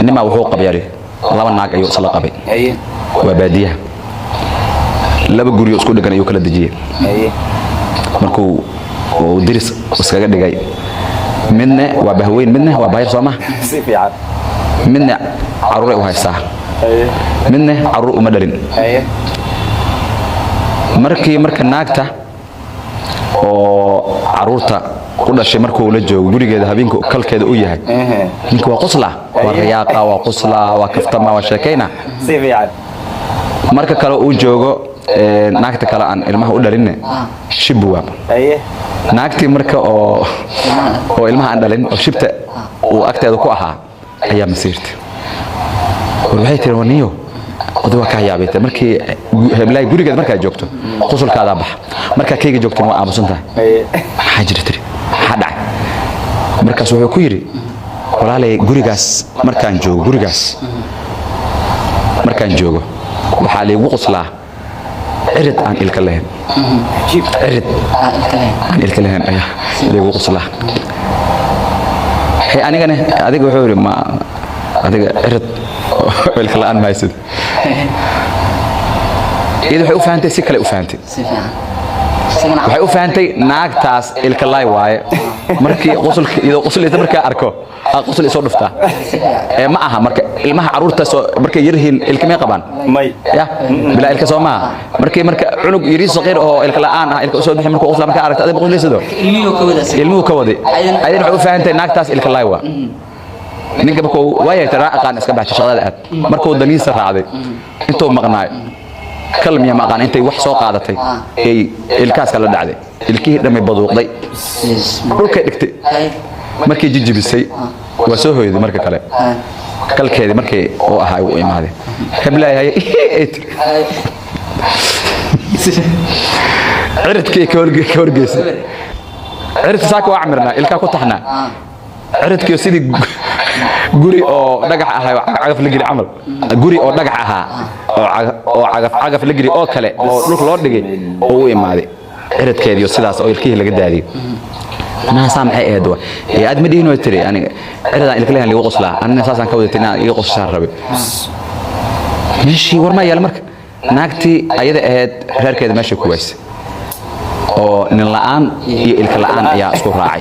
إنما وحوق قبياري الله من ناق أيو صلاة قبي وبادية لا بقولي أسكت كان يوكل الدجية مركو ودرس وسكجد جاي منه وبهوين منه وباير سامة منه عروق وهاي الساعة منه عروق ومدلين مركي ناقته oo caruurta ku dhashay markuu la joogo gurigeeda habeenku kalkeeda u yahay ninka waa qosla waa riyaaqa waa qosla waa kaftama waa sheekayna si fiican marka kale uu joogo naagta kale aan ilmaha u dhalin shibwa naagtii marka oo ilmaha aan dhalin oo shibta uu agteeda ku ahaa ayaa masiirtay waxay tiri waniyo odwa ka yaabay markii heblaay gurigeeda marka joogto qosolkaada bax marka kayga joogto ma aamusantaa waxa jirtay hada markaas wuxuu ku yiri walaalay gurigaas markaan joogo waxa leeyahay qoslaa cirid aan ilka lahayn cirid aan ilka lahayn ayaa leeyahay qoslaa hay anigana adiga wuxuu yiri ma adiga cirid ilka la'aan ma haysid إذا حيو فهمتي سكلي وفهمتي وحيو فهمتي ناقتاس الكلاي واي مركي قصل إذا قصل إذا مركي أركو قصل يصور نفتا معها مركي المها عرورتا مركي يرهن الكمية قبان ماي يا بلا الكسو ما مركي عنق يريد صغير أو الكلاان الكسو بحي مركي قصل مركي أركت هذا بقول ليش ده المو كودي أيضا حيو فهمتي ناقتاس الكلاي واي ninka markuu waayay taraaqan iska baxshay shaqada aad markuu daniisa raacday intuu maqnaay kalmiya maqan intay wax soo qaadatay ay ilkaas kala dhacday ilkii dhamay baduuqday dhulka dhigtay markii jijibisay waa soo hooyday marka kale kalkeedii markii oo ahaa uu imaaday heblaay ciridkii ka horgeysay cirid saaka waa amirna ilka ku taxna ciridkii sidii guri oo dhagax ahaa cagaf la giri amal guri oo dhagax ahaa oo cagaf la giri oo kale oo dhulka loo dhigay oo u imaaday ciridkeediyo sidaas oo ilkii laga daadiyo أنا سامع إيدوا أدم دينو تري يعني عرضا الكلام اللي وقص لا أنا أساسا كودتنا يقص شهر ربي ماشي ورما يلا مرك ناقتي أيده أهد غير كده ماشي كويس أو نلقان الكلام يا أسكو راعي